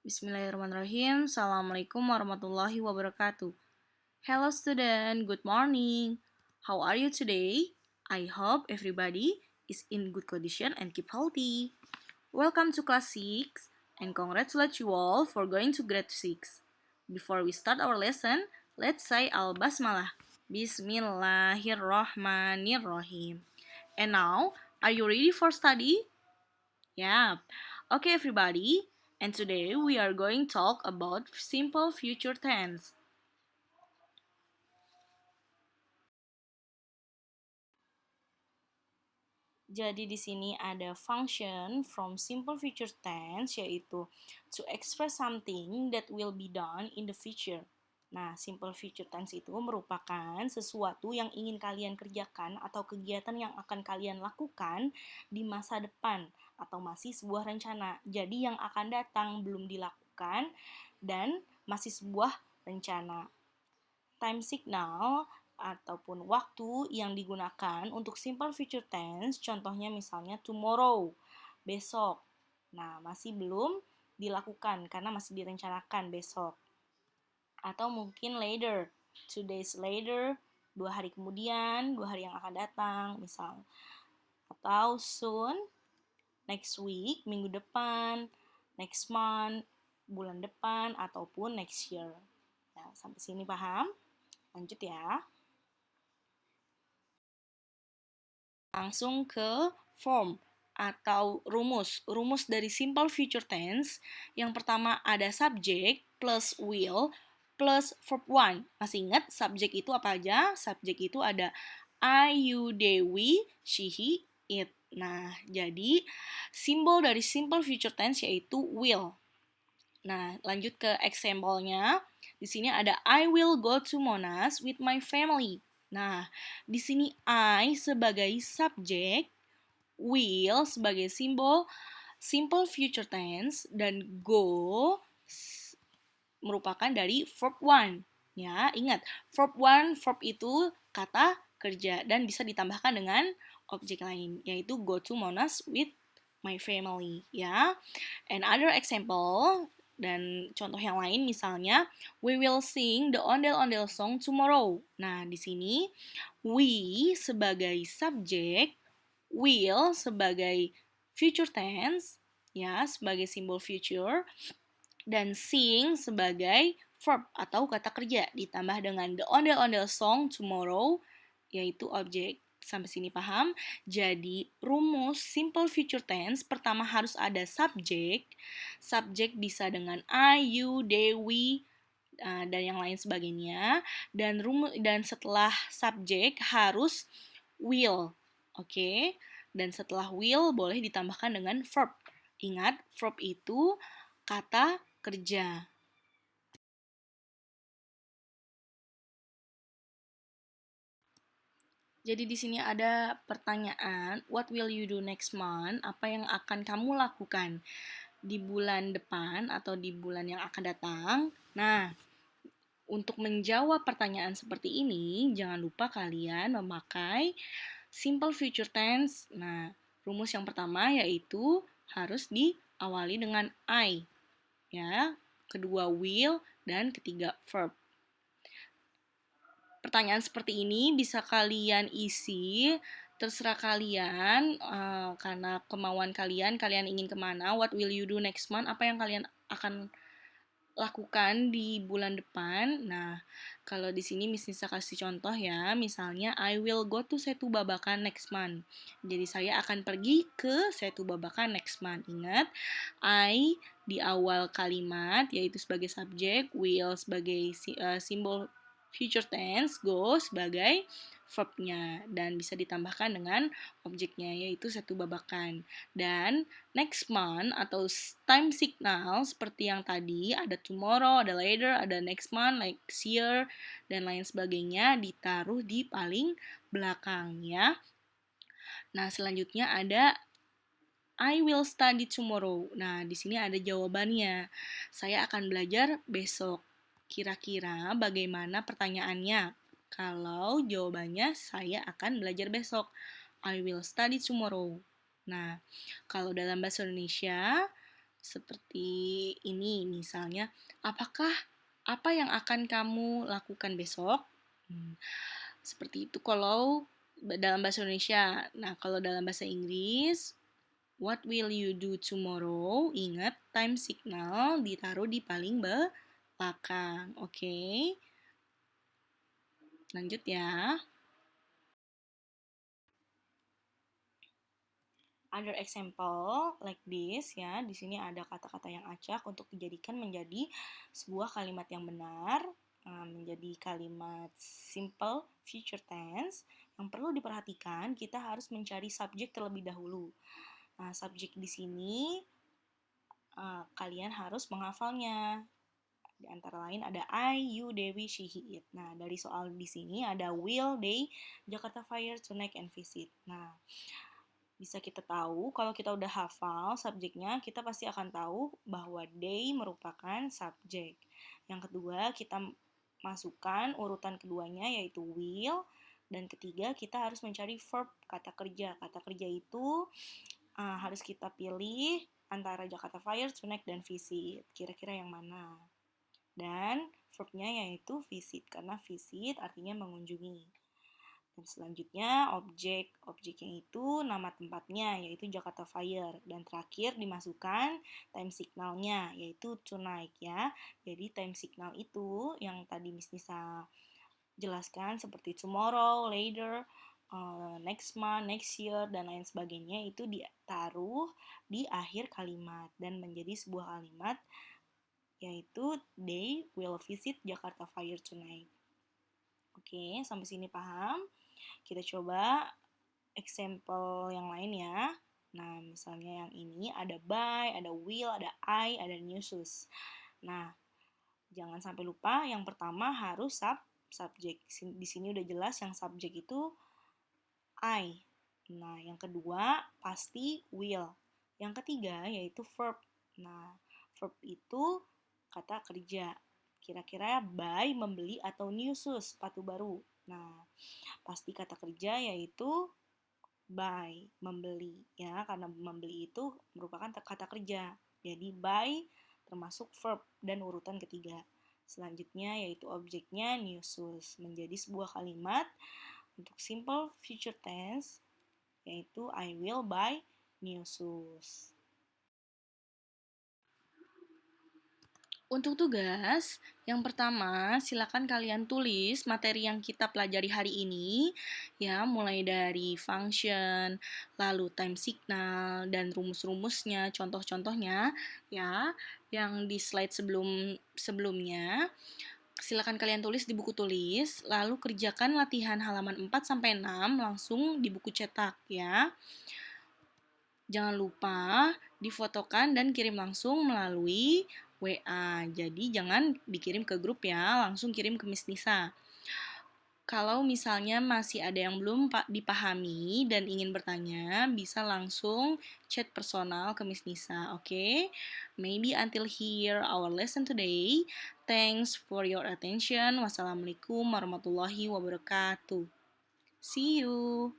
Bismillahirrahmanirrahim. Assalamualaikum warahmatullahi wabarakatuh. Hello student, good morning. How are you today? I hope everybody is in good condition and keep healthy. Welcome to class 6 and congratulate you all for going to grade 6. Before we start our lesson, let's say al-basmalah. Bismillahirrahmanirrahim. And now, are you ready for study? Yeah. Okay, everybody. And today we are going to talk about simple future tense. Jadi di sini ada function from simple future tense yaitu to express something that will be done in the future. Nah, simple future tense itu merupakan sesuatu yang ingin kalian kerjakan atau kegiatan yang akan kalian lakukan di masa depan atau masih sebuah rencana. Jadi yang akan datang belum dilakukan dan masih sebuah rencana. Time signal ataupun waktu yang digunakan untuk simple future tense, contohnya misalnya tomorrow, besok. Nah, masih belum dilakukan karena masih direncanakan besok. Atau mungkin later, 2 days later, 2 hari kemudian, 2 hari yang akan datang, misal. Atau soon, next week, minggu depan, next month, bulan depan, ataupun next year. Ya, sampai sini paham? Lanjut ya. Langsung ke form atau rumus. Rumus dari simple future tense. Yang pertama ada subject plus will plus verb one. Masih ingat subjek itu apa aja? Subjek itu ada I, you, they, we, she, he, it. Nah, jadi simbol dari simple future tense yaitu will. Nah, lanjut ke example-nya. Di sini ada I will go to Monas with my family. Nah, di sini I sebagai subjek, will sebagai simbol simple future tense, dan go merupakan dari verb one. Ya, ingat, verb one, verb itu kata kerja dan bisa ditambahkan dengan objek lain, yaitu go to Monas with my family, ya. And other example, dan contoh yang lain misalnya, we will sing the ondel-ondel song tomorrow. Nah, di sini we sebagai subjek, will sebagai future tense, ya, sebagai simbol future, dan sing sebagai verb atau kata kerja ditambah dengan the ondel-ondel song tomorrow yaitu objek. Sampai sini paham? Jadi rumus simple future tense pertama harus ada subjek. Subjek bisa dengan I, you, they, we, dan yang lain sebagainya. Dan setelah subjek harus will. Oke? Dan setelah will boleh ditambahkan dengan verb. Ingat, verb itu kata kerja. Jadi di sini ada pertanyaan, what will you do next month? Apa yang akan kamu lakukan di bulan depan atau di bulan yang akan datang? Nah, untuk menjawab pertanyaan seperti ini, jangan lupa kalian memakai simple future tense. Nah, rumus yang pertama yaitu harus diawali dengan I. Ya, kedua will, dan ketiga verb. Pertanyaan seperti ini bisa kalian isi, terserah kalian, karena kemauan kalian ingin kemana, what will you do next month, apa yang kalian akan lakukan di bulan depan. Nah, kalau di sini Miss Nisa kasih contoh ya, misalnya I will go to Setu Babakan next month. Jadi saya akan pergi ke Setu Babakan next month. Ingat, I di awal kalimat yaitu sebagai subjek, will sebagai simbol future tense, go sebagai verbnya, dan bisa ditambahkan dengan objeknya yaitu Setu Babakan. Dan next month atau time signal seperti yang tadi ada tomorrow, ada later, ada next month, next year, dan lain sebagainya ditaruh di paling belakang ya. Nah, selanjutnya ada I will study tomorrow. Nah, di sini ada jawabannya. Saya akan belajar besok. Kira-kira bagaimana pertanyaannya? Kalau jawabannya saya akan belajar besok. I will study tomorrow. Nah, kalau dalam bahasa Indonesia, Seperti ini misalnya, apakah apa yang akan kamu lakukan besok? Seperti itu kalau dalam bahasa Indonesia. Nah, kalau dalam bahasa Inggris, what will you do tomorrow? Ingat, time signal ditaruh di paling belakang. Oke, lanjut ya. Other example like this ya. Di sini ada kata-kata yang acak untuk dijadikan menjadi sebuah kalimat yang benar, menjadi kalimat simple future tense. Yang perlu diperhatikan, kita harus mencari subjek terlebih dahulu. Nah, subjek di sini kalian harus menghafalnya. Di antara lain ada I, you, Dewi, she, he, it. Nah, dari soal di sini ada will, they, Jakarta Fire, tonight, and visit. Nah, bisa kita tahu kalau kita udah hafal subjeknya, kita pasti akan tahu bahwa they merupakan subjek. Yang kedua, kita masukkan urutan keduanya yaitu will, dan ketiga kita harus mencari verb, kata kerja. Kata kerja itu harus kita pilih antara Jakarta Fire, Tonight, dan visit. Kira-kira yang mana? Dan verbnya yaitu visit, karena visit artinya mengunjungi. Dan selanjutnya objeknya itu nama tempatnya yaitu Jakarta Fire, dan terakhir dimasukkan time signalnya yaitu tonight ya. Jadi time signal itu yang tadi Miss Nisa jelaskan seperti tomorrow, later, next month, next year, dan lain sebagainya itu ditaruh di akhir kalimat dan menjadi sebuah kalimat yaitu they will visit Jakarta Fire tonight. Oke, sampai sini paham? Kita coba example yang lain ya. Nah, misalnya yang ini ada by, ada will, ada I, ada new shoes. Nah, jangan sampai lupa yang pertama harus subjek. Di sini udah jelas yang subjek itu I. Nah, yang kedua pasti will. Yang ketiga yaitu verb. Nah, verb itu kata kerja. Kira-kira buy, membeli, atau new shoes, sepatu baru. Nah, pasti kata kerja yaitu buy, membeli ya, karena membeli itu merupakan kata kerja. Jadi buy termasuk verb dan urutan ketiga. Selanjutnya yaitu objeknya new shoes, menjadi sebuah kalimat untuk simple future tense yaitu I will buy new shoes. Untuk tugas, yang pertama, silakan kalian tulis materi yang kita pelajari hari ini, ya, mulai dari function, lalu time signal, dan rumus-rumusnya, contoh-contohnya, ya, yang di slide sebelumnya. Silakan kalian tulis di buku tulis, lalu kerjakan latihan halaman 4-6 langsung di buku cetak, ya. Jangan lupa difotokan dan kirim langsung melalui WA. Jadi jangan dikirim ke grup ya, langsung kirim ke Miss Nisa. Kalau misalnya masih ada yang belum dipahami dan ingin bertanya, bisa langsung chat personal ke Miss Nisa, oke? Maybe until here our lesson today. Thanks for your attention. Wassalamualaikum warahmatullahi wabarakatuh. See you.